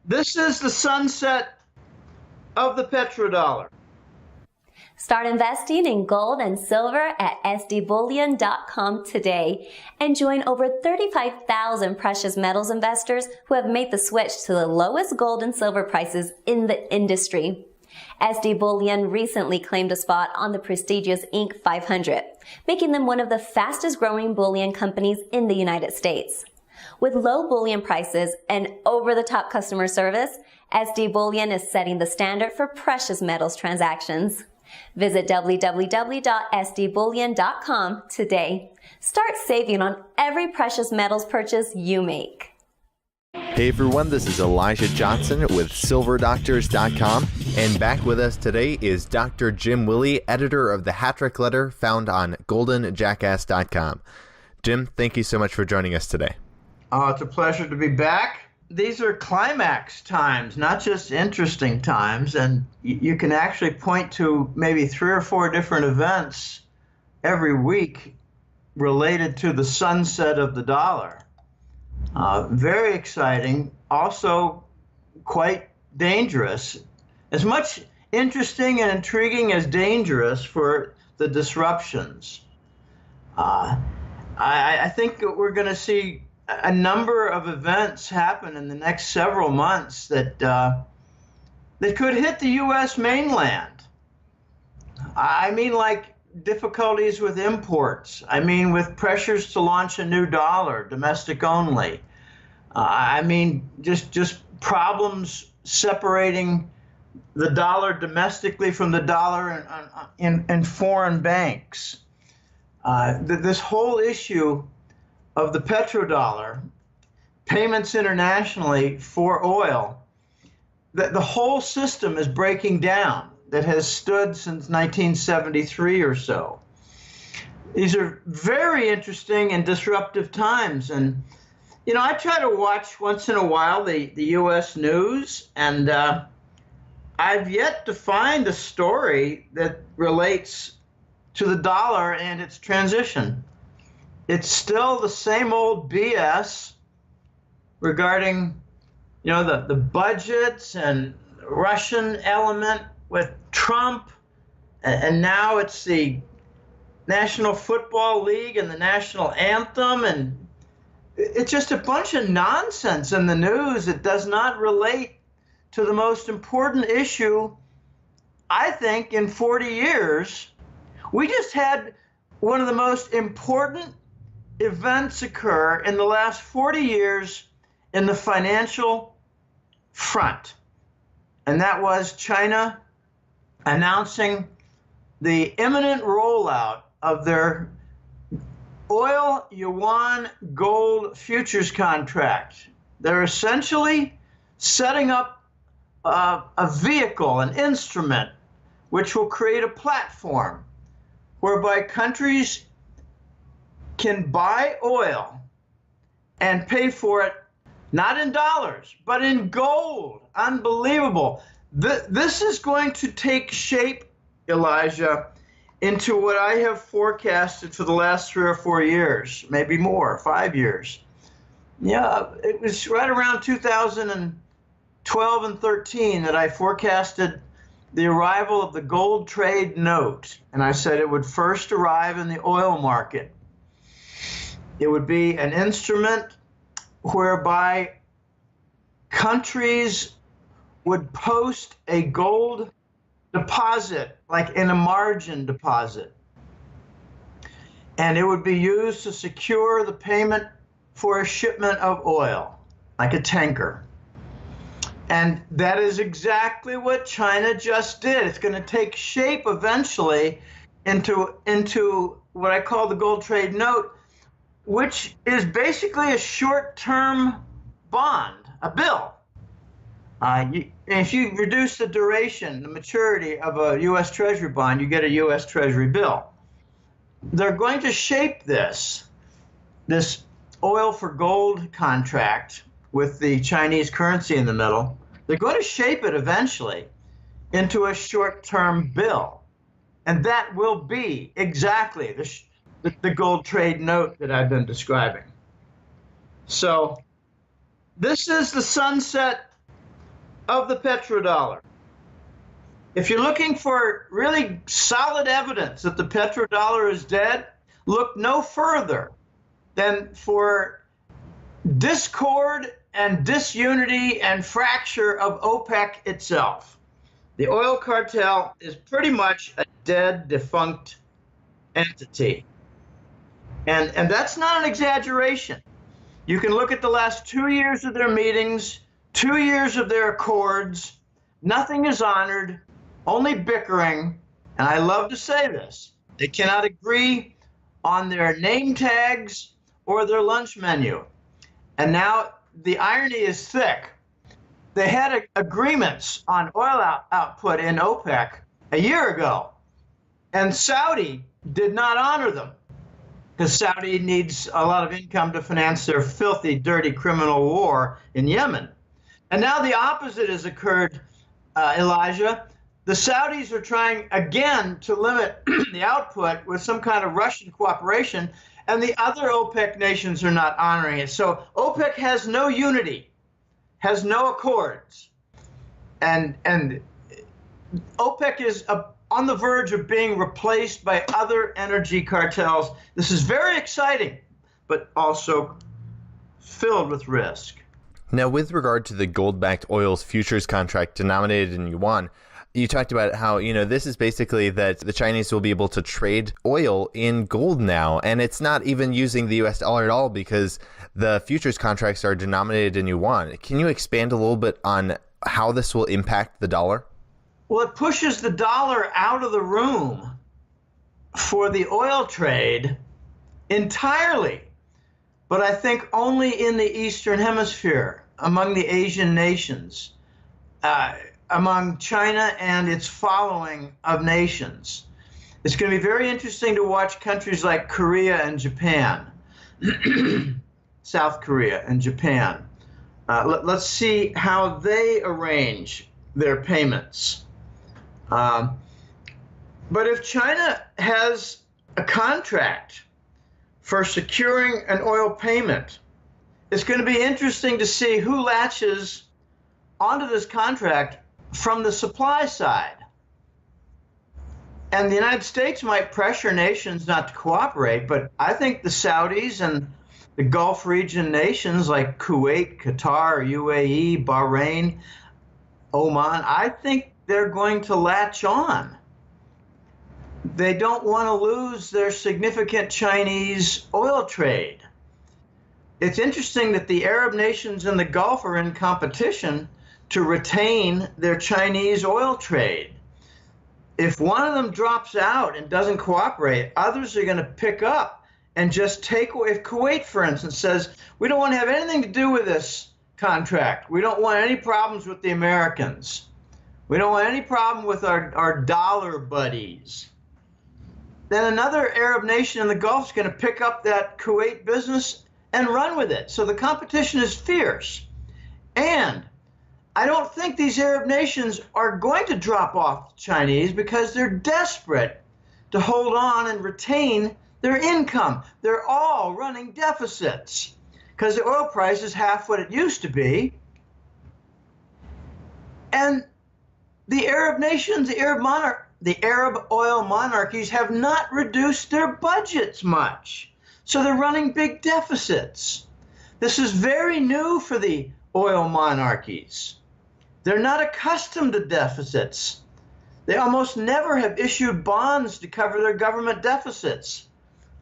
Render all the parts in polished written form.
This is the sunset of the petrodollar. Start investing in gold and silver at sdbullion.com today and join over 35,000 precious metals investors who have made the switch to the lowest gold and silver prices in the industry. SD Bullion recently claimed a spot on the prestigious Inc. 500, making them one of the fastest growing bullion companies in the United States. With low bullion prices and over-the-top customer service, SD Bullion is setting the standard for precious metals transactions. Visit www.sdbullion.com today. Start saving on every precious metals purchase you make. Hey everyone, this is Elijah Johnson with SilverDoctors.com, and back with us today is Dr. Jim Willie, editor of the Hat-Trick Letter, found on GoldenJackass.com. Jim, thank you so much for joining us today. It's a pleasure to be back. These are climax times, not just interesting times, and you can actually point to maybe 3 or 4 different events every week related to the sunset of the dollar. Very exciting, also quite dangerous. As much interesting and intriguing as dangerous for the disruptions. I think that we're going to see a number of events happen in the next several months that could hit the U.S. mainland. I mean, like difficulties with imports. I mean, with pressures to launch a new dollar, domestic only. I mean, just problems separating the dollar domestically from the dollar in foreign banks. This whole issue of the petrodollar, payments internationally for oil, the whole system is breaking down that has stood since 1973 or so. These are very interesting and disruptive times. And, you know, I try to watch once in a while the U.S. news, and I've yet to find a story that relates to the dollar and its transition. It's still the same old BS regarding, you know, the budgets and Russian element with Trump, and now it's the National Football League and the national anthem, and it's just a bunch of nonsense in the news that does not relate to the most important issue, I think, in 40 years. We just had one of the most important events occur in the last 40 years in the financial front, and that was China announcing the imminent rollout of their oil yuan gold futures contract. They're essentially setting up a vehicle, an instrument, which will create a platform whereby countries can buy oil and pay for it, not in dollars, but in gold. Unbelievable. This is going to take shape, Elijah, into what I have forecasted for the last 3 or 4 years, maybe more, 5 years. Yeah, it was right around 2012 and 13 that I forecasted the arrival of the gold trade note. And I said it would first arrive in the oil market. It would be an instrument whereby countries would post a gold deposit, like in a margin deposit. And it would be used to secure the payment for a shipment of oil, like a tanker. And that is exactly what China just did. It's going to take shape eventually into what I call the gold trade note, which is basically a short-term bond, a bill. If you reduce the duration, the maturity of a U.S. Treasury bond, you get a U.S. Treasury bill. They're going to shape this oil for gold contract with the Chinese currency in the middle. They're going to shape it eventually into a short-term bill. And that will be exactly the gold trade note that I've been describing. So this is the sunset of the petrodollar. If you're looking for really solid evidence that the petrodollar is dead, look no further than for discord and disunity and fracture of OPEC itself. The oil cartel is pretty much a dead, defunct entity. And that's not an exaggeration. You can look at the last 2 years of their meetings, 2 years of their accords. Nothing is honored, only bickering. And I love to say this. They cannot agree on their name tags or their lunch menu. And now the irony is thick. They had agreements on oil output in OPEC a year ago, and Saudi did not honor them because Saudi needs a lot of income to finance their filthy, dirty criminal war in Yemen. And now the opposite has occurred, Elijah. The Saudis are trying again to limit the output with some kind of Russian cooperation, and the other OPEC nations are not honoring it. So OPEC has no unity, has no accords, and OPEC is on the verge of being replaced by other energy cartels. This is very exciting, but also filled with risk. Now, with regard to the gold-backed oil's futures contract denominated in yuan, you talked about how, this is basically that the Chinese will be able to trade oil in gold now, and it's not even using the US dollar at all because the futures contracts are denominated in yuan. Can you expand a little bit on how this will impact the dollar? Well, it pushes the dollar out of the room for the oil trade entirely, but I think only in the Eastern Hemisphere, among the Asian nations. Among China and its following of nations. It's going to be very interesting to watch countries like Korea and Japan, South Korea and Japan. Let's see how they arrange their payments. But if China has a contract for securing an oil payment, it's going to be interesting to see who latches onto this contract from the supply side. And the United States might pressure nations not to cooperate, but I think the Saudis and the Gulf region nations like Kuwait, Qatar, UAE, Bahrain, Oman, I think they're going to latch on. They don't want to lose their significant Chinese oil trade. It's interesting that the Arab nations in the Gulf are in competition to retain their Chinese oil trade. If one of them drops out and doesn't cooperate, others are going to pick up and just take away. If Kuwait, for instance, says, we don't want to have anything to do with this contract. We don't want any problems with the Americans. We don't want any problem with our dollar buddies. Then another Arab nation in the Gulf is going to pick up that Kuwait business and run with it. So the competition is fierce. And I don't think these Arab nations are going to drop off the Chinese because they're desperate to hold on and retain their income. They're all running deficits because the oil price is half what it used to be. And the Arab nations, the Arab oil monarchies have not reduced their budgets much. So they're running big deficits. This is very new for the oil monarchies. They're not accustomed to deficits. They almost never have issued bonds to cover their government deficits.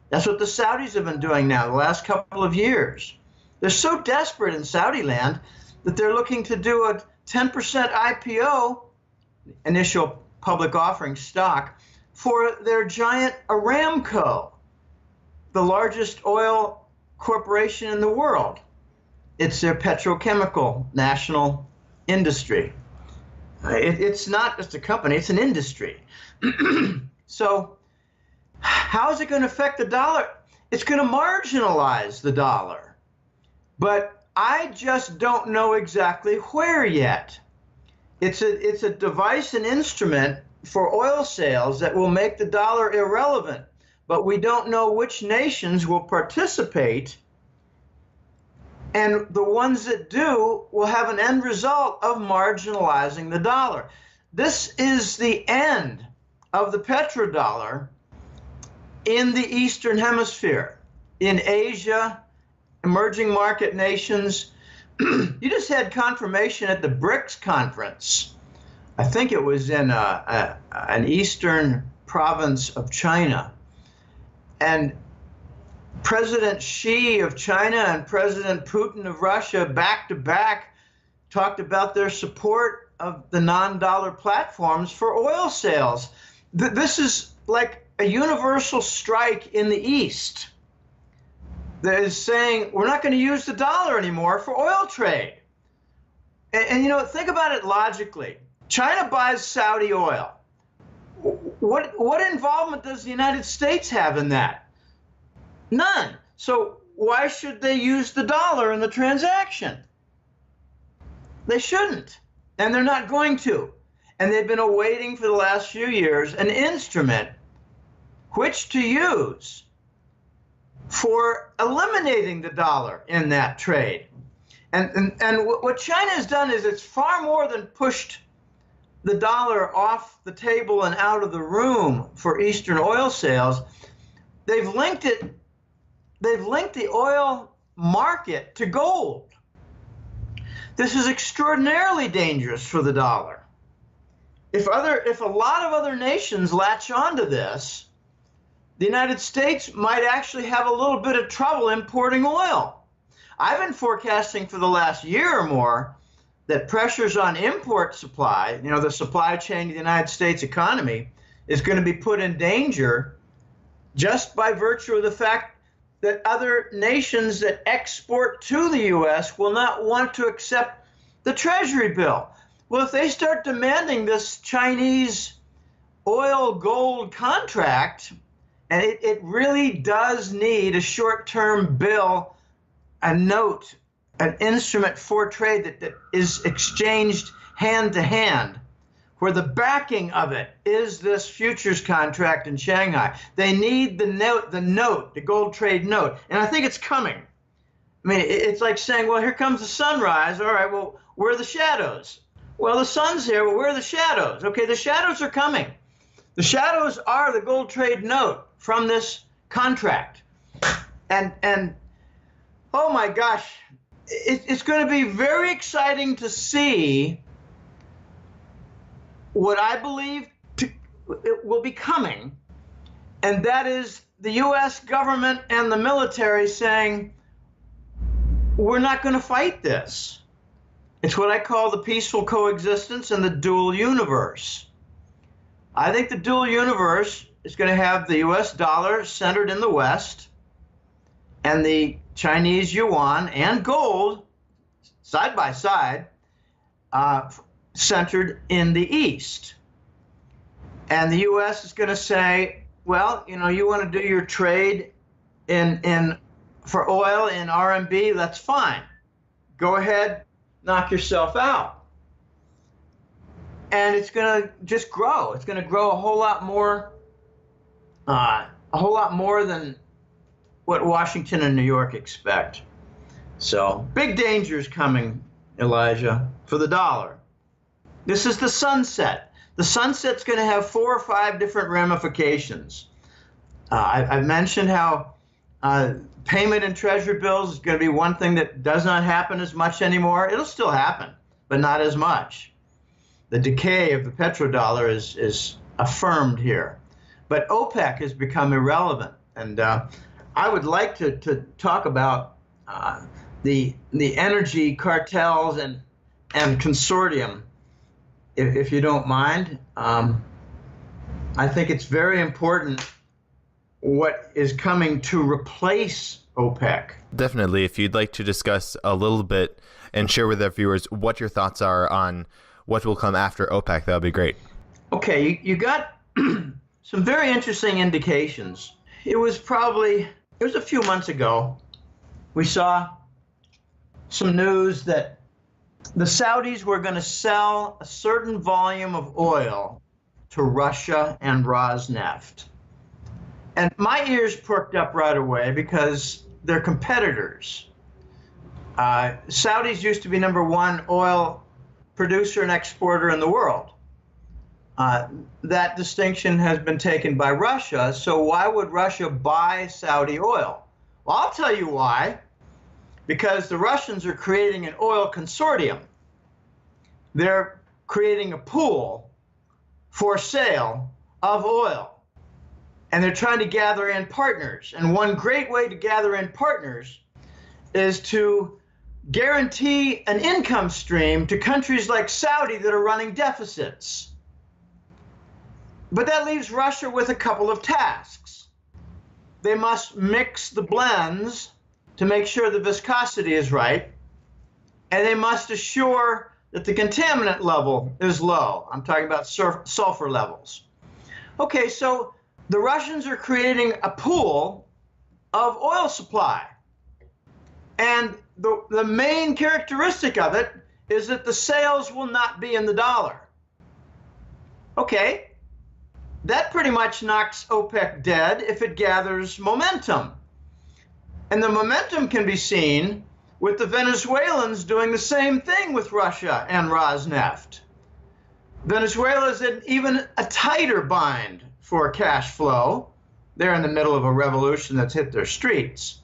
That's what the Saudis have been doing now the last couple of years. They're so desperate in Saudi land that they're looking to do a 10% IPO, initial public offering stock, for their giant Aramco, the largest oil corporation in the world. It's their petrochemical national industry. It's not just a company, it's an industry. So how is it going to affect the dollar? It's going to marginalize the dollar. But I just don't know exactly where yet. It's a device and instrument for oil sales that will make the dollar irrelevant. But we don't know which nations will participate And the ones that do will have an end result of marginalizing the dollar. This is the end of the petrodollar in the Eastern Hemisphere, in Asia, emerging market nations. You just had confirmation at the BRICS conference. I think it was in an eastern province of China. And President Xi of China and President Putin of Russia, back to back, talked about their support of the non-dollar platforms for oil sales. This is like a universal strike in the East that is saying we're not going to use the dollar anymore for oil trade. And you know, think about it logically. China buys Saudi oil. What involvement does the United States have in that? None. So why should they use the dollar in the transaction? They shouldn't, and they're not going to. And they've been awaiting for the last few years an instrument which to use for eliminating the dollar in that trade. And what China has done is it's far more than pushed the dollar off the table and out of the room for Eastern oil sales. They've linked the oil market to gold. This is extraordinarily dangerous for the dollar. If a lot of other nations latch onto this, the United States might actually have a little bit of trouble importing oil. I've been forecasting for the last year or more that pressures on import supply, you know, the supply chain of the United States economy, is going to be put in danger just by virtue of the fact that other nations that export to the U.S. will not want to accept the Treasury bill. Well, if they start demanding this Chinese oil gold contract, and it really does need a short-term bill, a note, an instrument for trade that is exchanged hand to hand, where the backing of it is this futures contract in Shanghai. They need the note, the gold trade note. And I think it's coming. I mean, it's like saying, well, here comes the sunrise. All right, well, where are the shadows? Well, the sun's here. Well, where are the shadows? Okay, the shadows are coming. The shadows are the gold trade note from this contract. And oh my gosh, it's going to be very exciting to see what I believe it will be coming, and that is the U.S. government and the military saying, we're not going to fight this. It's what I call the peaceful coexistence and the dual universe. I think the dual universe is going to have the U.S. dollar centered in the West and the Chinese yuan and gold side by side, centered in the East. And the U.S. is going to say, well, you know, you want to do your trade for oil in RMB, that's fine. Go ahead, knock yourself out. And it's going to just grow. It's going to grow a whole lot more than what Washington and New York expect. So big dangers coming, Elijah, for the dollar. This is the sunset. The sunset's going to have 4 or 5 different ramifications. I've mentioned how payment in treasury bills is going to be one thing that does not happen as much anymore. It'll still happen, but not as much. The decay of the petrodollar is affirmed here. But OPEC has become irrelevant. And I would like to talk about the energy cartels and consortium, if you don't mind. I think it's very important what is coming to replace OPEC. Definitely. If you'd like to discuss a little bit and share with our viewers what your thoughts are on what will come after OPEC, that would be great. Okay, you got some very interesting indications. It was a few months ago, we saw some news that the Saudis were going to sell a certain volume of oil to Russia and Rosneft. And my ears perked up right away because they're competitors. Saudis used to be number one oil producer and exporter in the world. That distinction has been taken by Russia. So why would Russia buy Saudi oil? Well, I'll tell you why. Because the Russians are creating an oil consortium. They're creating a pool for sale of oil. And they're trying to gather in partners. And one great way to gather in partners is to guarantee an income stream to countries like Saudi that are running deficits. But that leaves Russia with a couple of tasks. They must mix the blends to make sure the viscosity is right, and they must assure that the contaminant level is low. I'm talking about sulfur levels. Okay, so the Russians are creating a pool of oil supply. And the main characteristic of it is that the sales will not be in the dollar. Okay, that pretty much knocks OPEC dead if it gathers momentum. And the momentum can be seen with the Venezuelans doing the same thing with Russia and Rosneft. Venezuela is in even a tighter bind for cash flow. They're in the middle of a revolution that's hit their streets.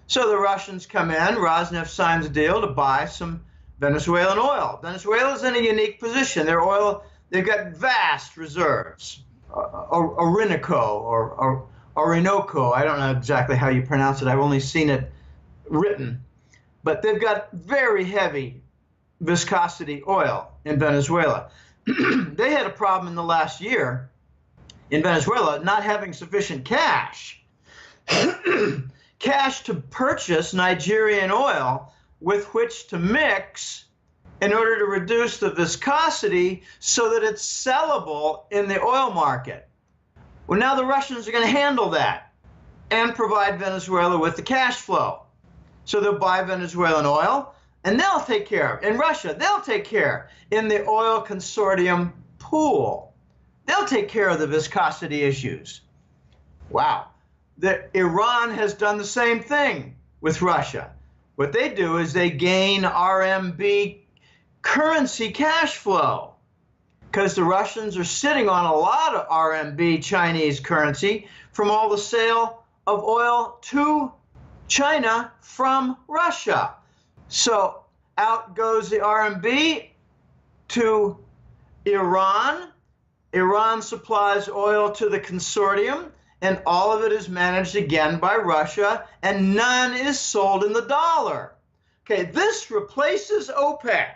So the Russians come in, Rosneft signs a deal to buy some Venezuelan oil. Venezuela's in a unique position. Their oil, they've got vast reserves. Orinoco, I don't know exactly how you pronounce it. I've only seen it written. But they've got very heavy viscosity oil in Venezuela. They had a problem in the last year in Venezuela not having sufficient cash. Cash to purchase Nigerian oil with which to mix in order to reduce the viscosity so that it's sellable in the oil market. Well, now the Russians are going to handle that and provide Venezuela with the cash flow. So they'll buy Venezuelan oil and they'll take care of it. In Russia, they'll take care in the oil consortium pool. They'll take care of the viscosity issues. Wow. Iran has done the same thing with Russia. What they do is they gain RMB currency cash flow because the Russians are sitting on a lot of RMB Chinese currency from all the sale of oil to China from Russia. So out goes the RMB to Iran. Iran supplies oil to the consortium, and all of it is managed again by Russia, and none is sold in the dollar. Okay, this replaces OPEC.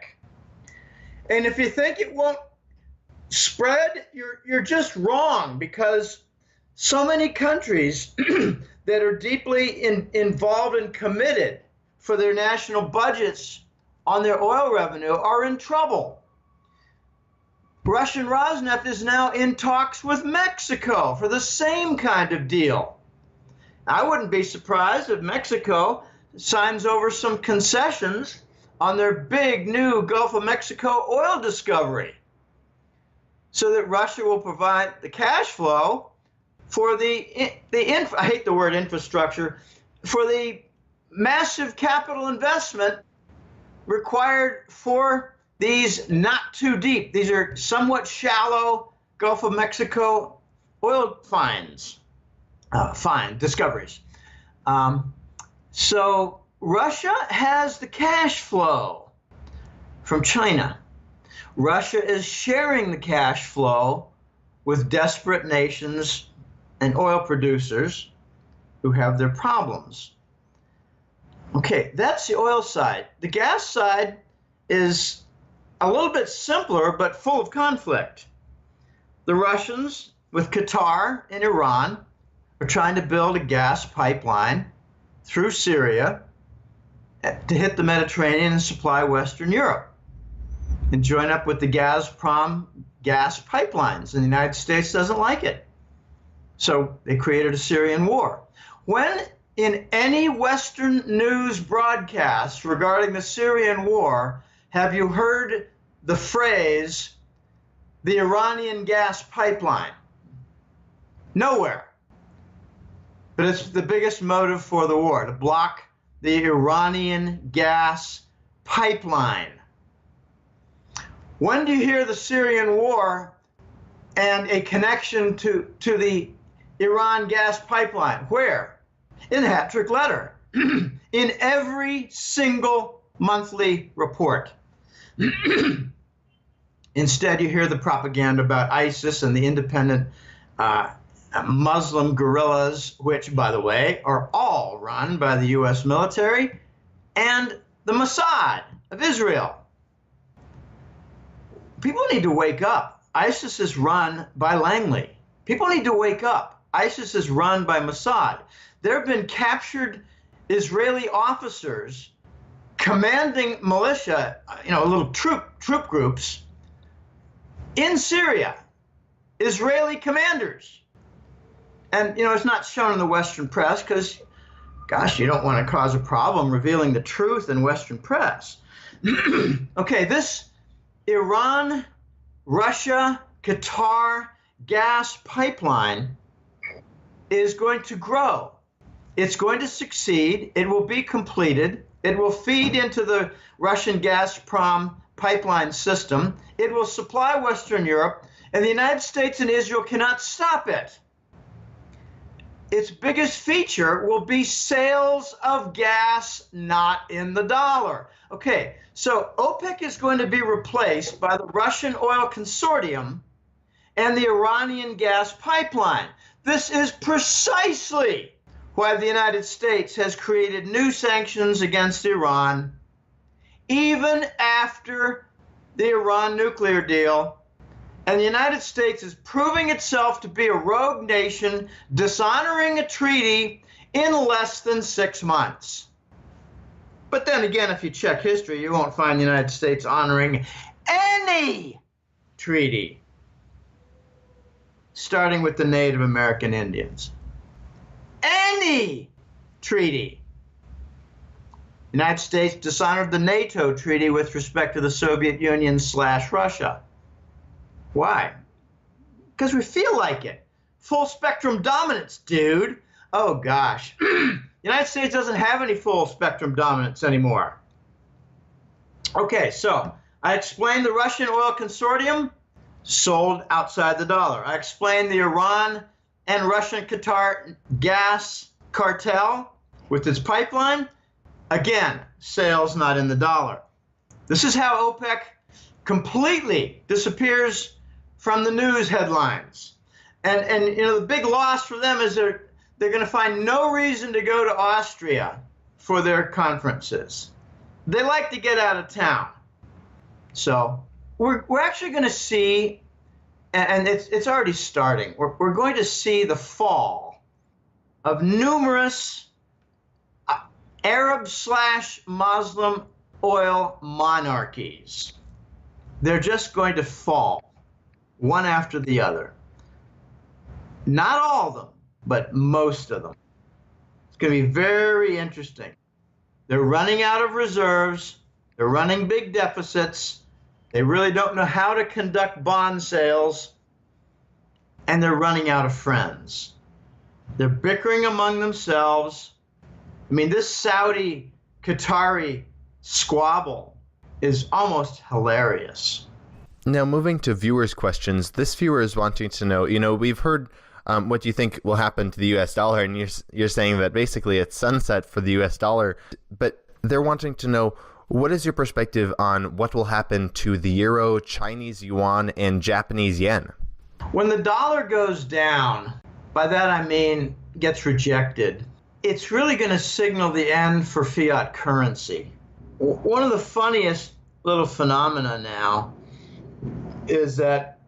And if you think it won't spread, you're just wrong, because so many countries that are deeply involved and committed for their national budgets on their oil revenue are in trouble. Russian Rosneft is now in talks with Mexico for the same kind of deal. I wouldn't be surprised if Mexico signs over some concessions on their big new Gulf of Mexico oil discovery so that Russia will provide the cash flow for I hate the word infrastructure, for the massive capital investment required for these not too deep. These are somewhat shallow Gulf of Mexico oil discoveries. So Russia has the cash flow from China. Russia is sharing the cash flow with desperate nations and oil producers who have their problems. Okay, that's the oil side. The gas side is a little bit simpler, but full of conflict. The Russians, with Qatar and Iran, are trying to build a gas pipeline through Syria to hit the Mediterranean and supply Western Europe and join up with the Gazprom gas pipelines. And the United States doesn't like it. So they created a Syrian war. When in any Western news broadcast regarding the Syrian war have you heard the phrase, the Iranian gas pipeline? Nowhere. But it's the biggest motive for the war, to block the Iranian gas pipeline. When do you hear the Syrian war and a connection to the Iran gas pipeline? Where? In the hat trick letter. In every single monthly report. Instead, you hear the propaganda about ISIS and the independent Muslim guerrillas, which, by the way, are all run by the U.S. military, and the Mossad of Israel. People need to wake up. ISIS is run by Langley. People need to wake up. ISIS is run by Mossad. There have been captured Israeli officers commanding militia, little troop groups in Syria, Israeli commanders. And, it's not shown in the Western press because, gosh, you don't want to cause a problem revealing the truth in Western press. Okay, this Iran, Russia, Qatar gas pipeline is going to grow. It's going to succeed. It will be completed. It will feed into the Russian Gazprom pipeline system. It will supply Western Europe, and the United States and Israel cannot stop it. Its biggest feature will be sales of gas, not in the dollar. Okay, so OPEC is going to be replaced by the Russian oil consortium and the Iranian gas pipeline. This is precisely why the United States has created new sanctions against Iran, even after the Iran nuclear deal. And the United States is proving itself to be a rogue nation, dishonoring a treaty in less than 6 months. But then again, if you check history, you won't find the United States honoring any treaty, starting with the Native American Indians. Any treaty. The United States dishonored the NATO treaty with respect to the Soviet Union / Russia. Why? Because we feel like it. Full spectrum dominance, dude. Oh gosh. The United States doesn't have any full spectrum dominance anymore. Okay, so I explained the Russian oil consortium sold outside the dollar. I explained the Iran and Russian Qatar gas cartel with its pipeline. Again, sales not in the dollar. This is how OPEC completely disappears from the news headlines. And the big loss for them is they're going to find no reason to go to Austria for their conferences. They like to get out of town. So we're actually going to see, and it's already starting, we're going to see the fall of numerous Arab / Muslim oil monarchies. They're just going to fall, one after the other. Not all of them, but most of them. It's going to be very interesting. They're running out of reserves. They're running big deficits. They really don't know how to conduct bond sales. And they're running out of friends. They're bickering among themselves. I mean, this Saudi-Qatari squabble is almost hilarious. Now, moving to viewers' questions, this viewer is wanting to know, we've heard what you think will happen to the U.S. dollar, and you're saying that basically it's sunset for the U.S. dollar, but they're wanting to know, what is your perspective on what will happen to the euro, Chinese yuan, and Japanese yen? When the dollar goes down, by that I mean gets rejected, it's really going to signal the end for fiat currency. One of the funniest little phenomena now is that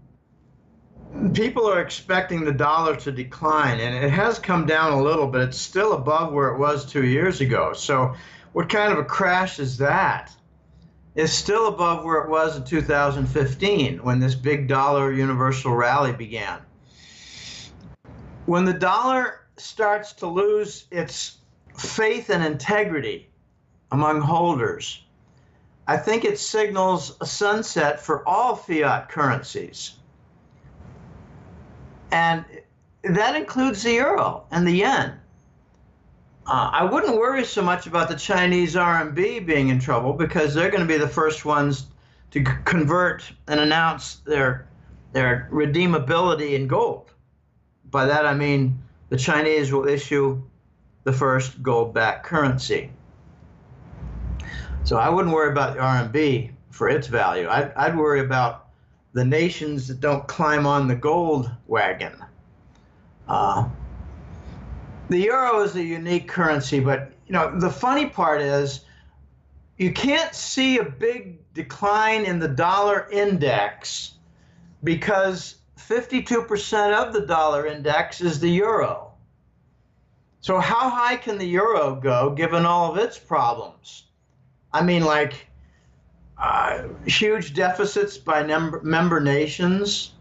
people are expecting the dollar to decline, and it has come down a little, but it's still above where it was 2 years ago. So what kind of a crash is that? It's still above where it was in 2015 when this big dollar universal rally began. When the dollar starts to lose its faith and integrity among holders, I think it signals a sunset for all fiat currencies. And that includes the euro and the yen. I wouldn't worry so much about the Chinese RMB being in trouble because they're going to be the first ones to convert and announce their redeemability in gold. By that I mean the Chinese will issue the first gold-backed currency. So I wouldn't worry about the RMB for its value. I'd worry about the nations that don't climb on the gold wagon. The euro is a unique currency, but the funny part is you can't see a big decline in the dollar index because 52% of the dollar index is the euro. So how high can the euro go given all of its problems? I mean, like huge deficits by member nations,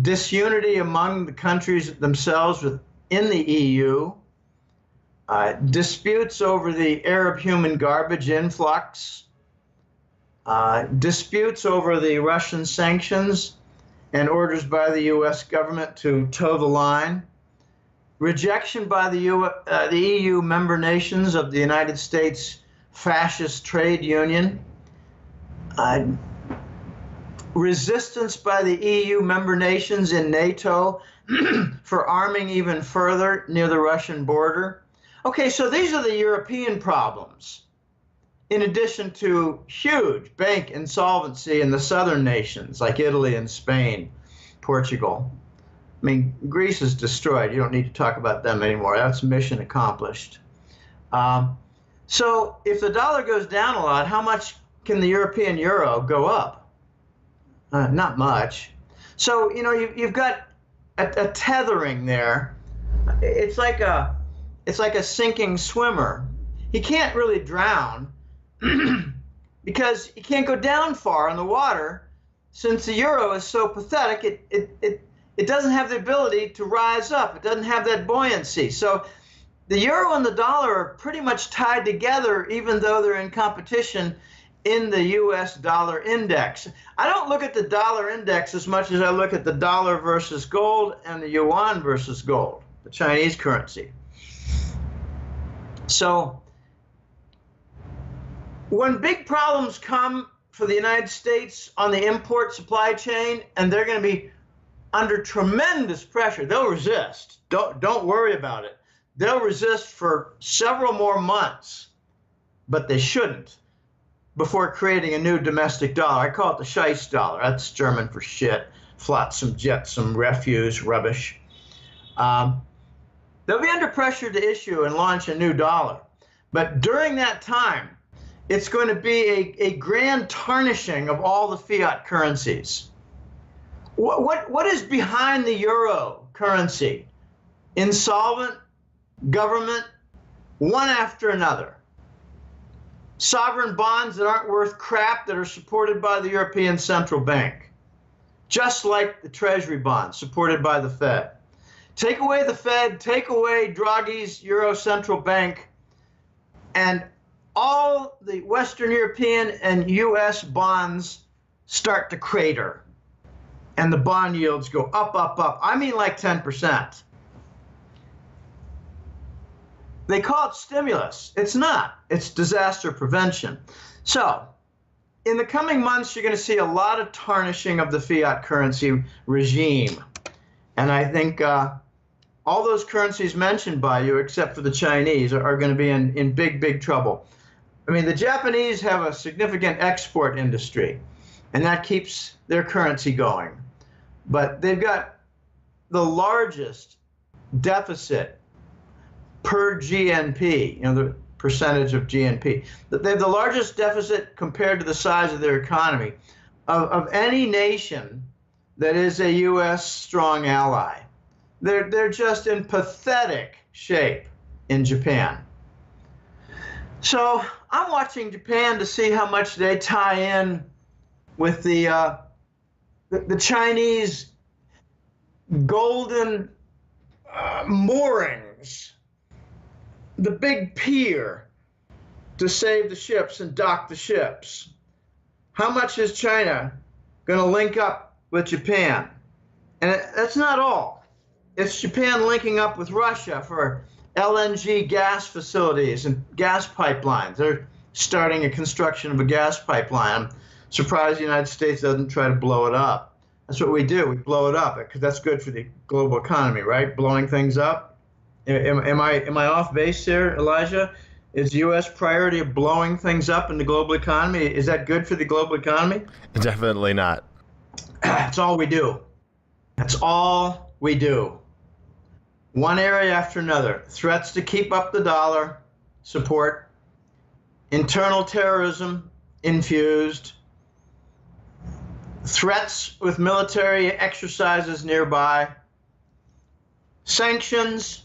disunity among the countries themselves in the EU, disputes over the Arab human garbage influx, disputes over the Russian sanctions and orders by the U.S. government to toe the line, rejection by the EU member nations of the United States fascist trade union, resistance by the EU member nations in NATO for arming even further near the Russian border. Okay, so these are the European problems, in addition to huge bank insolvency in the southern nations like Italy and Spain, Portugal. I mean, Greece is destroyed. You don't need to talk about them anymore. That's mission accomplished. So if the dollar goes down a lot, how much can the European euro go up? Not much. So, you've got a tethering there. It's like a sinking swimmer. He can't really drown because he can't go down far in the water since the euro is so pathetic. It doesn't have the ability to rise up. It doesn't have that buoyancy. So the euro and the dollar are pretty much tied together, even though they're in competition in the U.S. dollar index. I don't look at the dollar index as much as I look at the dollar versus gold and the yuan versus gold, the Chinese currency. So when big problems come for the United States on the import supply chain, and they're going to be under tremendous pressure, they'll resist. Don't worry about it. They'll resist for several more months, but they shouldn't, before creating a new domestic dollar. I call it the Scheiss dollar. That's German for shit, flotsam, jetsam, refuse, rubbish. They'll be under pressure to issue and launch a new dollar. But during that time, it's going to be a grand tarnishing of all the fiat currencies. What is behind the euro currency? Insolvent government, one after another. Sovereign bonds that aren't worth crap that are supported by the European Central Bank, just like the Treasury bonds supported by the Fed. Take away the Fed, take away Draghi's Euro Central Bank, and all the Western European and US bonds start to crater. And the bond yields go up, up, up. I mean like 10%. They call it stimulus. It's not. It's disaster prevention. So in the coming months, you're going to see a lot of tarnishing of the fiat currency regime. And I think all those currencies mentioned by you, except for the Chinese, are going to be in big, big trouble. I mean, the Japanese have a significant export industry, and that keeps their currency going. But they've got the largest deficit per GNP, the percentage of GNP. They have the largest deficit compared to the size of their economy of any nation that is a U.S. strong ally. They're just in pathetic shape in Japan. So I'm watching Japan to see how much they tie in with the Chinese golden moorings, the big pier to save the ships and dock the ships. How much is China going to link up with Japan? And that's not all. It's Japan linking up with Russia for LNG gas facilities and gas pipelines. They're starting a construction of a gas pipeline. I'm surprised the United States doesn't try to blow it up. That's what we do. We blow it up because that's good for the global economy, right? Blowing things up. Am I off base here, Elijah? Is the U.S. priority of blowing things up in the global economy, is that good for the global economy? Definitely not. That's all we do. That's all we do. One area after another. Threats to keep up the dollar support. Internal terrorism infused. Threats with military exercises nearby. Sanctions.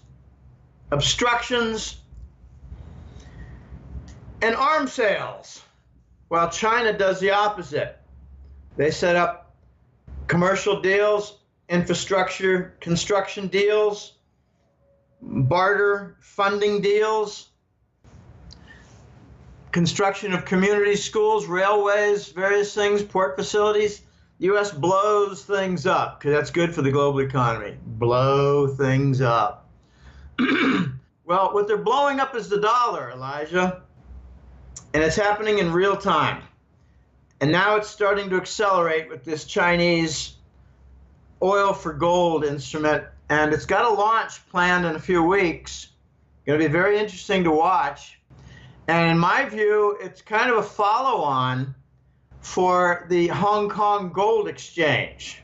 Obstructions. And arms sales, while China does the opposite. They set up commercial deals, infrastructure, construction deals, barter funding deals, construction of community schools, railways, various things, port facilities. The U.S. blows things up because that's good for the global economy. Blow things up. Well, what they're blowing up is the dollar, Elijah. And it's happening in real time. And now it's starting to accelerate with this Chinese oil for gold instrument. And it's got a launch planned in a few weeks. Going to be very interesting to watch. And in my view, it's kind of a follow-on for the Hong Kong Gold Exchange,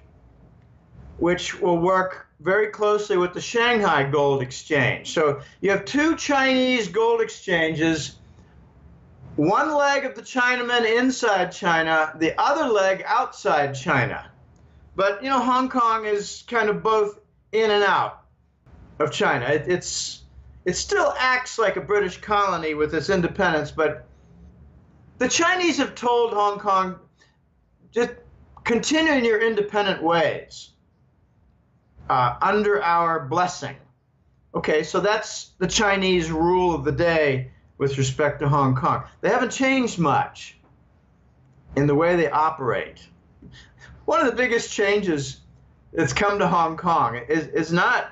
which will work very closely with the Shanghai Gold Exchange. So you have two Chinese gold exchanges, one leg of the Chinamen inside China, the other leg outside China. But, Hong Kong is kind of both in and out of China. It still acts like a British colony with its independence, but the Chinese have told Hong Kong, just continue in your independent ways under our blessing. Okay, so that's the Chinese rule of the day with respect to Hong Kong. They haven't changed much in the way they operate. One of the biggest changes that's come to Hong Kong is not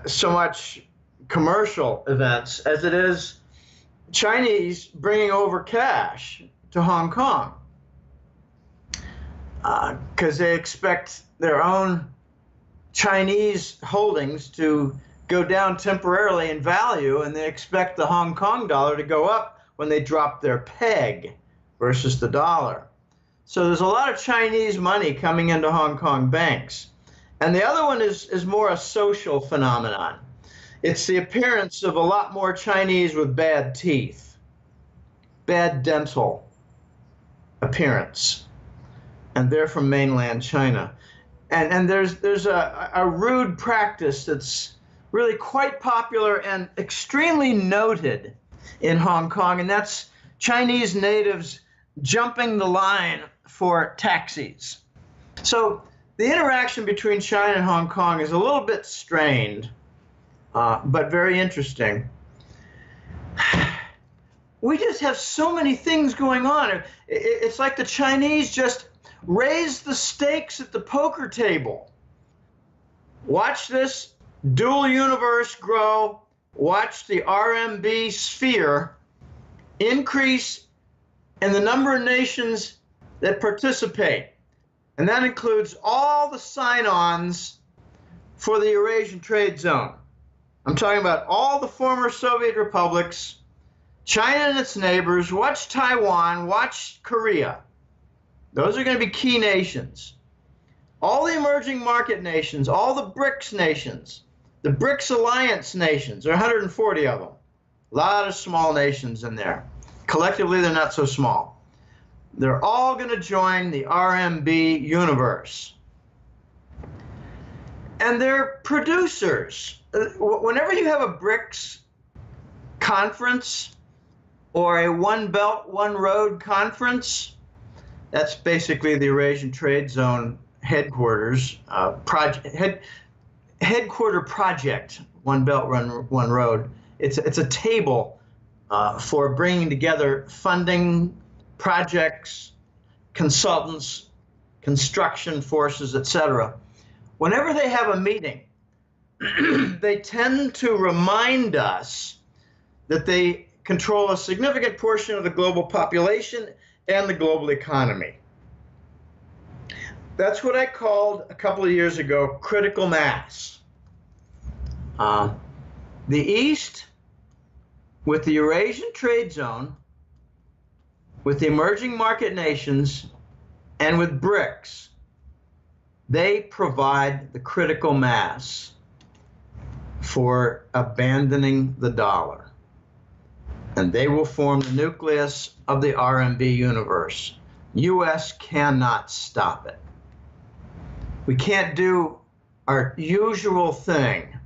so much commercial events as it is Chinese bringing over cash to Hong Kong because they expect their own Chinese holdings to go down temporarily in value, and they expect the Hong Kong dollar to go up when they drop their peg versus the dollar. So there's a lot of Chinese money coming into Hong Kong banks. And the other one is more a social phenomenon. It's the appearance of a lot more Chinese with bad teeth, bad dental appearance, and they're from mainland China. And there's a rude practice that's really quite popular and extremely noted in Hong Kong, and that's Chinese natives jumping the line for taxis. So the interaction between China and Hong Kong is a little bit strained, but very interesting. We just have so many things going on. It's like the Chinese just raise the stakes at the poker table. Watch this dual universe grow. Watch the RMB sphere increase in the number of nations that participate. And that includes all the sign-ons for the Eurasian trade zone. I'm talking about all the former Soviet republics, China and its neighbors. Watch Taiwan, watch Korea. Those are going to be key nations. All the emerging market nations, all the BRICS nations, the BRICS alliance nations, there are 140 of them. A lot of small nations in there. Collectively, they're not so small. They're all going to join the RMB universe. And they're producers. Whenever you have a BRICS conference or a One Belt, One Road conference, that's basically the Eurasian Trade Zone headquarters, headquarter project, One Belt, One Road. It's a table for bringing together funding, projects, consultants, construction forces, etc. Whenever they have a meeting, they tend to remind us that they control a significant portion of the global population and the global economy. That's what I called a couple of years ago critical mass. The East, with the Eurasian trade zone, with the emerging market nations, and with BRICS, they provide the critical mass for abandoning the dollar. And they will form the nucleus of the RMB universe. U.S. cannot stop it. We can't do our usual thing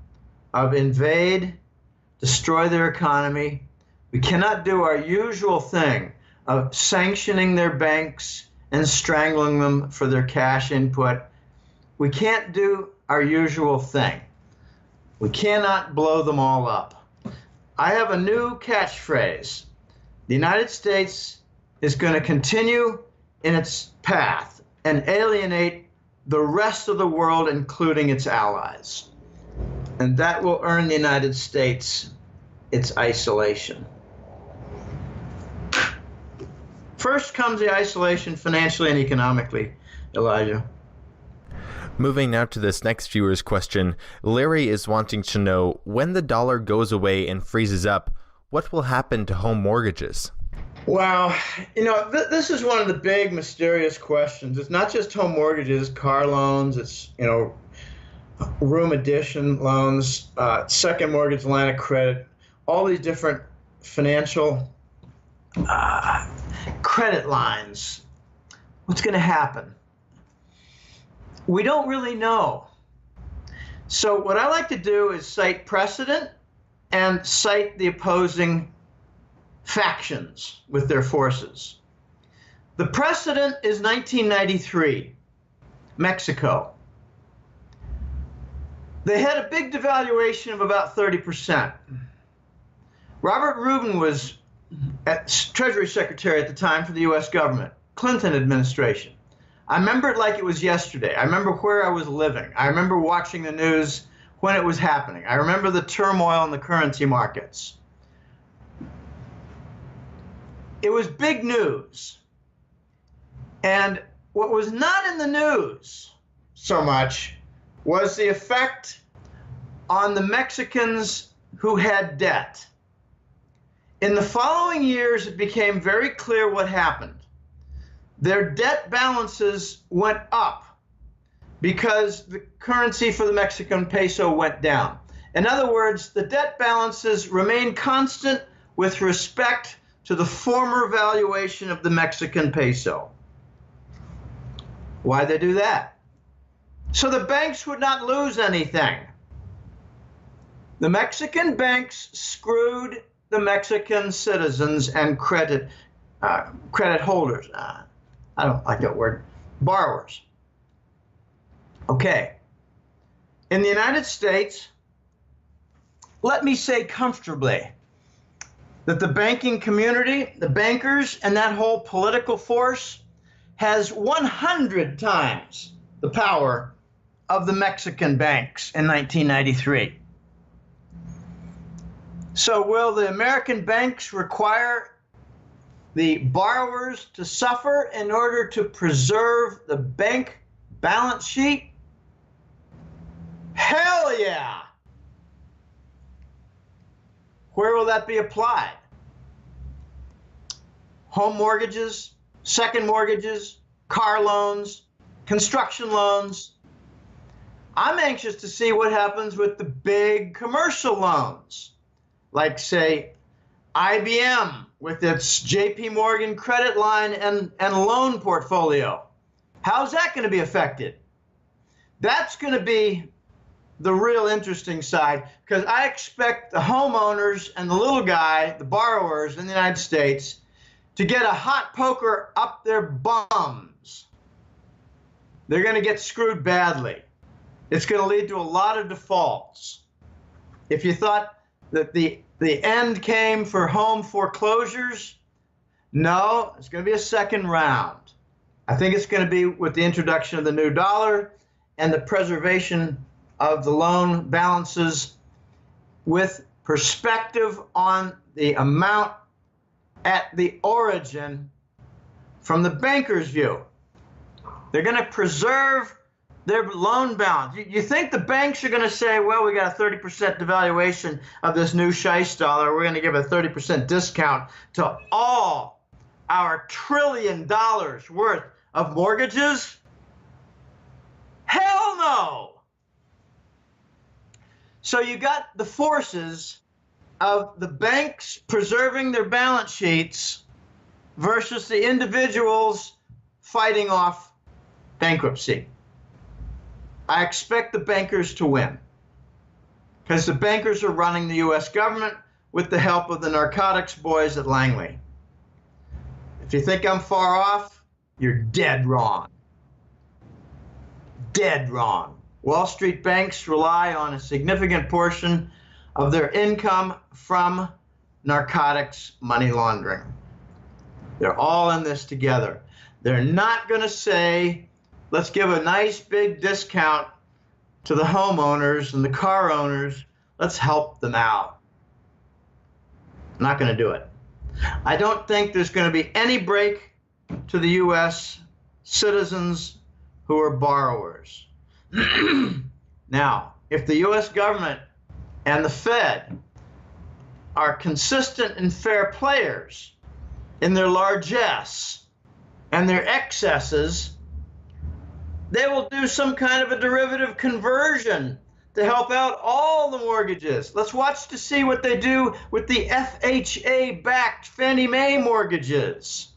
of invade, destroy their economy. We cannot do our usual thing of sanctioning their banks and strangling them for their cash input. We can't do our usual thing. We cannot blow them all up. I have a new catchphrase. The United States is going to continue in its path and alienate the rest of the world, including its allies. And that will earn the United States its isolation. First comes the isolation financially and economically, Elijah. Moving now to this next viewer's question, Larry is wanting to know, when the dollar goes away and freezes up, what will happen to home mortgages? Wow, this is one of the big mysterious questions. It's not just home mortgages, car loans, it's, room addition loans, second mortgage line of credit, all these different financial credit lines. What's going to happen? We don't really know. So what I like to do is cite precedent and cite the opposing factions with their forces. The precedent is 1993, Mexico. They had a big devaluation of about 30%. Robert Rubin was Treasury Secretary at the time for the U.S. government, Clinton administration. I remember it like it was yesterday. I remember where I was living. I remember watching the news when it was happening. I remember the turmoil in the currency markets. It was big news. And what was not in the news so much was the effect on the Mexicans who had debt. In the following years, it became very clear what happened. Their debt balances went up because the currency for the Mexican peso went down. In other words, the debt balances remained constant with respect to the former valuation of the Mexican peso. Why'd they do that? So the banks would not lose anything. The Mexican banks screwed the Mexican citizens and credit holders. I don't like that word. Borrowers. Okay. In the United States, let me say comfortably that the banking community, the bankers, and that whole political force has 100 times the power of the Mexican banks in 1993. So will the American banks require the borrowers to suffer in order to preserve the bank balance sheet? Hell yeah! Where will that be applied? Home mortgages, second mortgages, car loans, construction loans. I'm anxious to see what happens with the big commercial loans, like, say, IBM with its JP Morgan credit line and loan portfolio. How's that going to be affected? That's going to be the real interesting side, because I expect the homeowners and the little guy, the borrowers in the United States, to get a hot poker up their bums. They're going to get screwed badly. It's going to lead to a lot of defaults. If you thought that the end came for home foreclosures, no, it's going to be a second round. I think it's going to be with the introduction of the new dollar and the preservation of the loan balances with perspective on the amount at the origin from the banker's view. They're going to preserve their loan balance. You think the banks are going to say, well, we got a 30% devaluation of this new Scheich dollar. We're going to give a 30% discount to all our $1 trillion worth of mortgages? Hell no! So you got the forces of the banks preserving their balance sheets versus the individuals fighting off bankruptcy. I expect the bankers to win because the bankers are running the U.S. government with the help of the narcotics boys at Langley. If you think I'm far off, you're dead wrong. Dead wrong. Wall Street banks rely on a significant portion of their income from narcotics money laundering. They're all in this together. They're not going to say, let's give a nice big discount to the homeowners and the car owners. Let's help them out. I'm not going to do it. I don't think there's going to be any break to the U.S. citizens who are borrowers. Now, if the U.S. government and the Fed are consistent and fair players in their largesse and their excesses, they will do some kind of a derivative conversion to help out all the mortgages. Let's watch to see what they do with the FHA-backed Fannie Mae mortgages.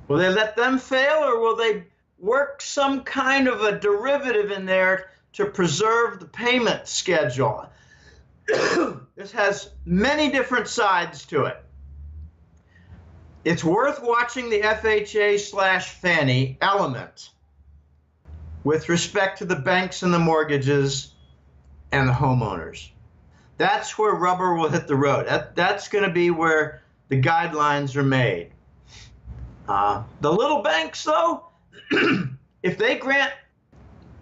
Will they let them fail, or will they work some kind of a derivative in there to preserve the payment schedule? This has many different sides to it. It's worth watching the FHA/Fannie element with respect to the banks and the mortgages and the homeowners. That's where rubber will hit the road. That's going to be where the guidelines are made. The little banks, though, if they grant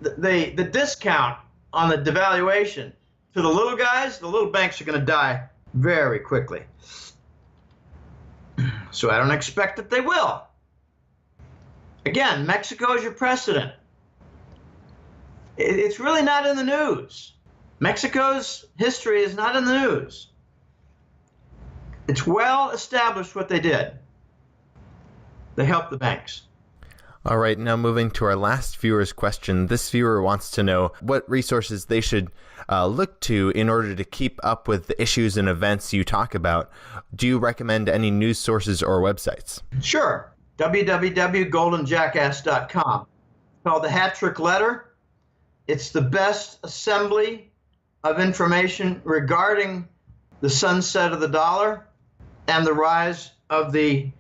the discount on the devaluation to the little guys, the little banks are going to die very quickly. So I don't expect that they will. Again, Mexico is your precedent. It's really not in the news. Mexico's history is not in the news. It's well established what they did. They helped the banks. All right, now moving to our last viewer's question. This viewer wants to know what resources they should look to in order to keep up with the issues and events you talk about. Do you recommend any news sources or websites? Sure. www.goldenjackass.com. It's called the Hat-Trick Letter. It's the best assembly of information regarding the sunset of the dollar and the rise of the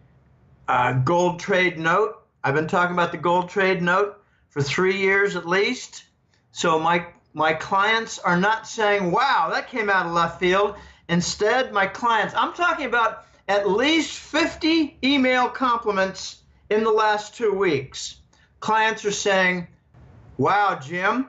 gold trade note. I've been talking about the gold trade note for 3 years at least. So my clients are not saying, wow, that came out of left field. Instead, my clients, I'm talking about at least 50 email compliments in the last 2 weeks. Clients are saying, wow, Jim,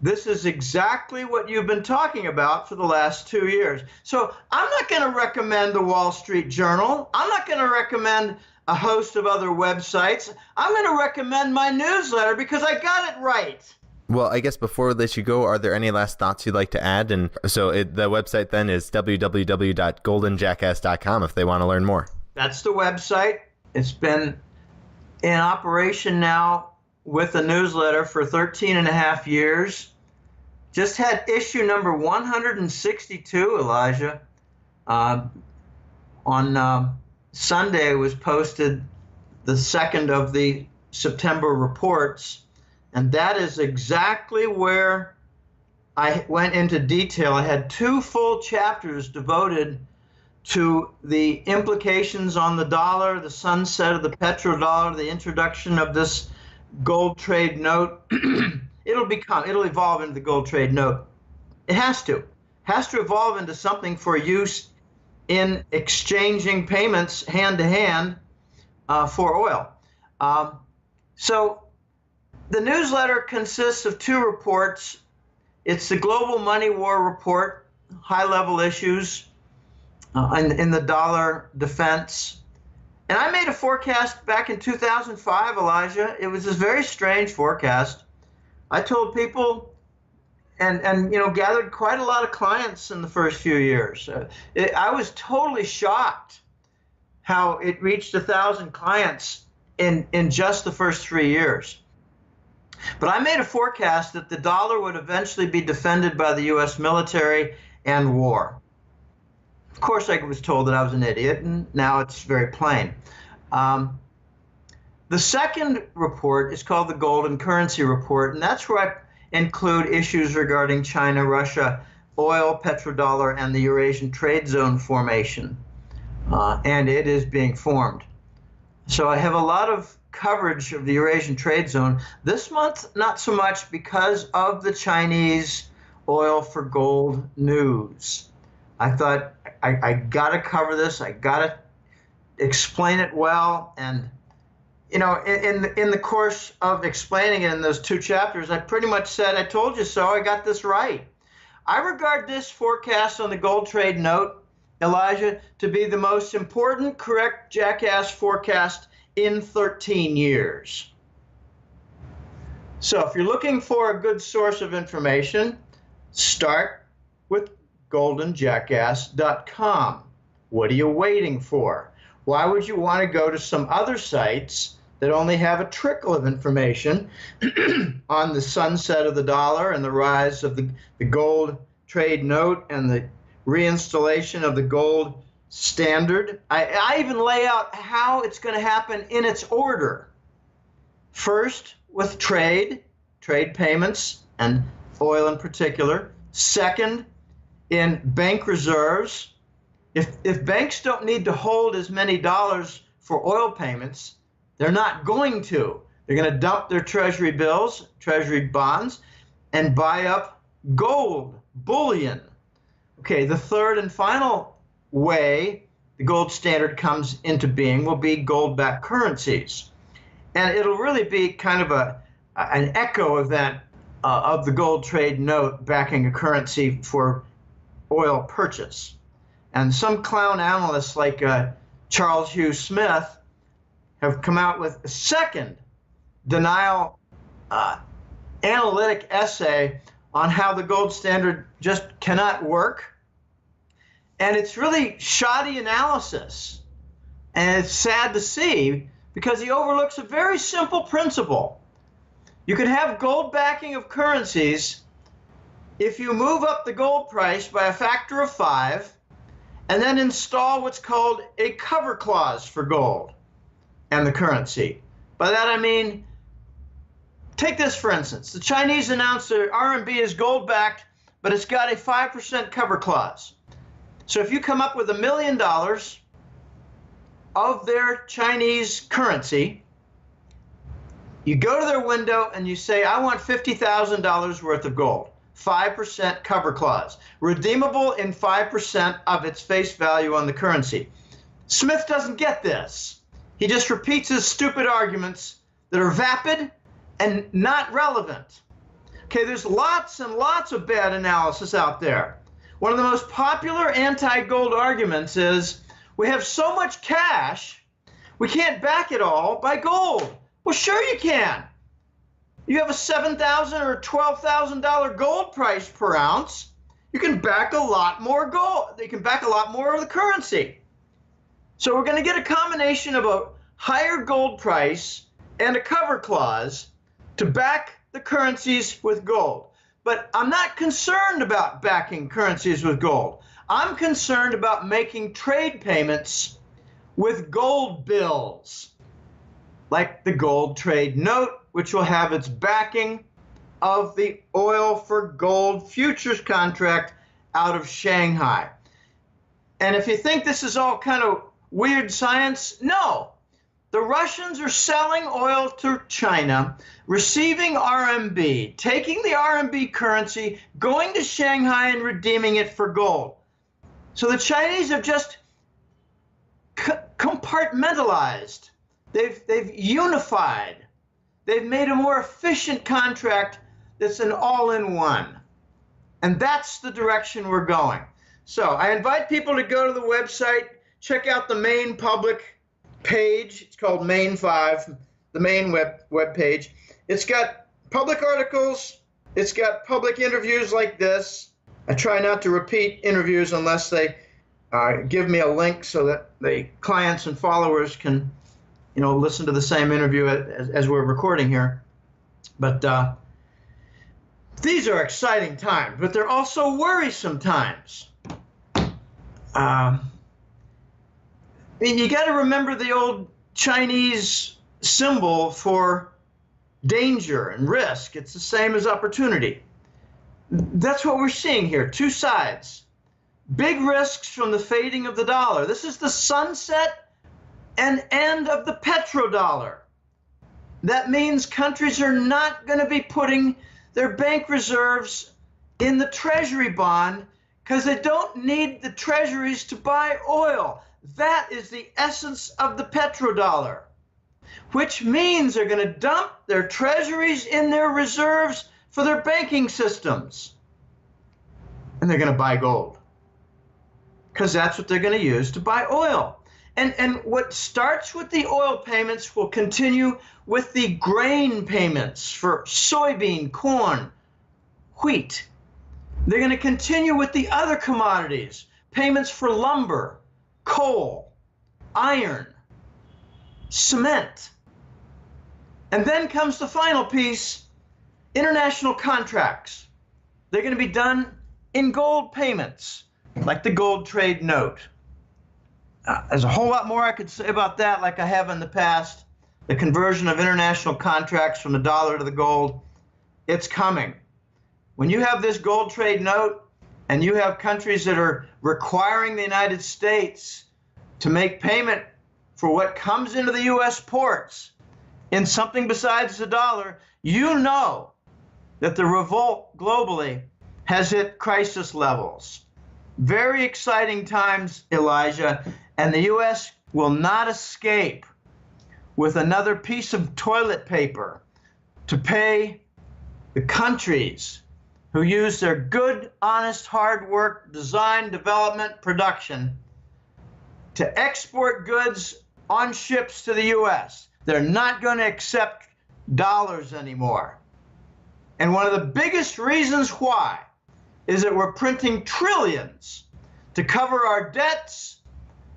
this is exactly what you've been talking about for the last 2 years. So I'm not going to recommend the Wall Street Journal. I'm not going to recommend a host of other websites. I'm going to recommend my newsletter because I got it right. Well, I guess before we let you go, are there any last thoughts you'd like to add? And so the website then is www.goldenjackass.com if they want to learn more. That's the website. It's been in operation now with the newsletter for 13 and a half years. Just had issue number 162, Elijah. On Sunday was posted the second of the September reports, and that is exactly where I went into detail. I had 2 full chapters devoted to the implications on the dollar, the sunset of the petrodollar, the introduction of this gold trade note. It'll evolve into the gold trade note. It has to evolve into something for use in exchanging payments hand to hand for oil. So the newsletter consists of 2 reports It's the Global Money War Report, high-level issues in the dollar defense. And I made a forecast back in 2005, Elijah. It was this very strange forecast. I told people and gathered quite a lot of clients in the first few years. I was totally shocked how it reached 1,000 clients in just the first 3 years. But I made a forecast that the dollar would eventually be defended by the U.S. military and war. Of course, I was told that I was an idiot, and now it's very plain. The second report is called the Golden Currency Report, and that's where I include issues regarding China, Russia, oil, petrodollar, and the Eurasian Trade Zone formation. And it is being formed. So I have a lot of coverage of the Eurasian Trade Zone. This month, not so much because of the Chinese oil for gold news. I thought I got to cover this. I got to explain it well. And, in the course of explaining it in those 2 chapters, I pretty much said, I told you so. I got this right. I regard this forecast on the gold trade note, Elijah, to be the most important correct jackass forecast in 13 years. So if you're looking for a good source of information, start with goldenjackass.com. What are you waiting for? Why would you want to go to some other sites that only have a trickle of information on the sunset of the dollar and the rise of the gold trade note and the reinstallation of the gold standard? I even lay out how it's going to happen in its order. First, with trade payments, and oil in particular. Second, in bank reserves. If banks don't need to hold as many dollars for oil payments, they're not going to. They're going to dump their treasury bills, treasury bonds, and buy up gold, bullion. Okay, the third and final way the gold standard comes into being will be gold-backed currencies. And it'll really be kind of an echo event of the gold trade note backing a currency for oil purchase. And some clown analysts like Charles Hugh Smith have come out with a second denial analytic essay on how the gold standard just cannot work. And it's really shoddy analysis. And it's sad to see because he overlooks a very simple principle. You can have gold backing of currencies if you move up the gold price by a factor of 5 and then install what's called a cover clause for gold and the currency. By that I mean, take this for instance. The Chinese announced their RMB is gold backed, but it's got a 5% cover clause. So if you come up with $1 million of their Chinese currency, you go to their window and you say, I want $50,000 worth of gold, 5% cover clause, redeemable in 5% of its face value on the currency. Smith doesn't get this. He just repeats his stupid arguments that are vapid and not relevant. Okay, there's lots and lots of bad analysis out there. One of the most popular anti-gold arguments is we have so much cash, we can't back it all by gold. Well, sure you can. You have a $7,000 or $12,000 gold price per ounce. You can back a lot more gold. You can back a lot more of the currency. So we're going to get a combination of a higher gold price and a cover clause to back the currencies with gold. But I'm not concerned about backing currencies with gold. I'm concerned about making trade payments with gold bills, like the gold trade note, which will have its backing of the oil for gold futures contract out of Shanghai. And if you think this is all kind of weird science, no. The Russians are selling oil to China, receiving RMB, taking the RMB currency, going to Shanghai and redeeming it for gold. So the Chinese have just compartmentalized. They've unified. They've made a more efficient contract that's an all-in-one. And that's the direction we're going. So I invite people to go to the website, check out the main public page. It's called Main 5, the main web page. It's got public articles. It's got public interviews like this. I try not to repeat interviews unless they give me a link so that the clients and followers can, listen to the same interview as we're recording here. But these are exciting times, but they're also worrisome times. You got to remember the old Chinese symbol for danger and risk. It's the same as opportunity. That's what we're seeing here, two sides. Big risks from the fading of the dollar. This is the sunset and end of the petrodollar. That means countries are not going to be putting their bank reserves in the treasury bond because they don't need the treasuries to buy oil. That is the essence of the petrodollar, which means they're going to dump their treasuries in their reserves for their banking systems. And they're going to buy gold because that's what they're going to use to buy oil. And what starts with the oil payments will continue with the grain payments for soybean, corn, wheat. They're going to continue with the other commodities, payments for lumber, coal, iron, cement. And then comes the final piece, international contracts. They're going to be done in gold payments, like the gold trade note. There's a whole lot more I could say about that, like I have in the past. The conversion of international contracts from the dollar to the gold, it's coming. When you have this gold trade note and you have countries that are requiring the United States to make payment for what comes into the U.S. ports in something besides the dollar, you know that the revolt globally has hit crisis levels. Very exciting times, Elijah, and the U.S. will not escape with another piece of toilet paper to pay the countries who use their good, honest, hard work, design, development, production to export goods on ships to the U.S. They're not going to accept dollars anymore. And one of the biggest reasons why is that we're printing trillions to cover our debts,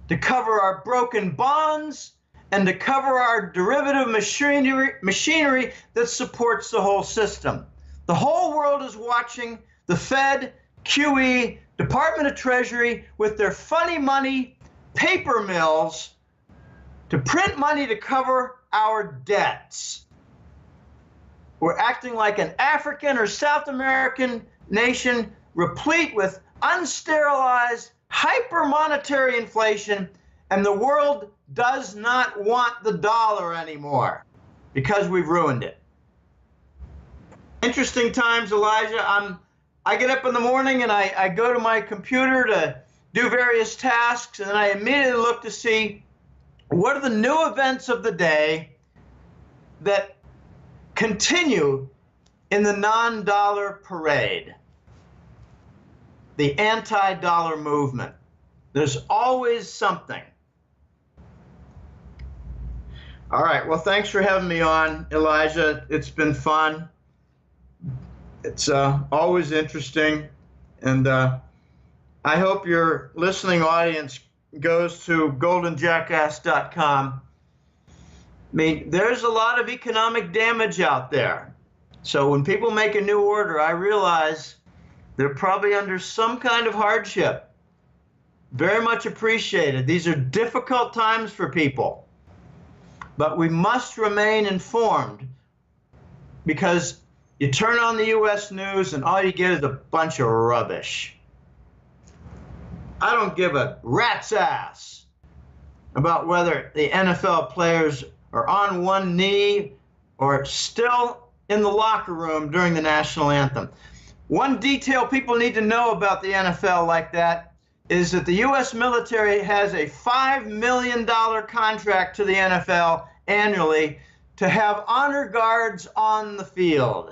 to cover our broken bonds, and to cover our derivative machinery that supports the whole system. The whole world is watching the Fed, QE, Department of Treasury with their funny money paper mills to print money to cover our debts. We're acting like an African or South American nation replete with unsterilized hyper-monetary inflation, and the world does not want the dollar anymore because we've ruined it. Interesting times, Elijah. I get up in the morning and I go to my computer to do various tasks, and then I immediately look to see what are the new events of the day that continue in the non-dollar parade, the anti-dollar movement. There's always something. All right, well, thanks for having me on, Elijah. It's been fun. It's always interesting, and I hope your listening audience goes to goldenjackass.com. I mean, there's a lot of economic damage out there. So when people make a new order, I realize they're probably under some kind of hardship. Very much appreciated. These are difficult times for people. But we must remain informed, because you turn on the U.S. news and all you get is a bunch of rubbish. I don't give a rat's ass about whether the NFL players are on one knee or still in the locker room during the national anthem. One detail people need to know about the NFL like that is that the U.S. military has a $5 million contract to the NFL annually to have honor guards on the field.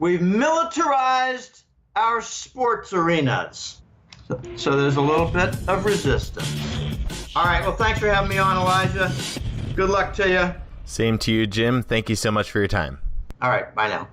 We've militarized our sports arenas. So there's a little bit of resistance. All right, well, thanks for having me on, Elijah. Good luck to you. Same to you, Jim. Thank you so much for your time. All right, bye now.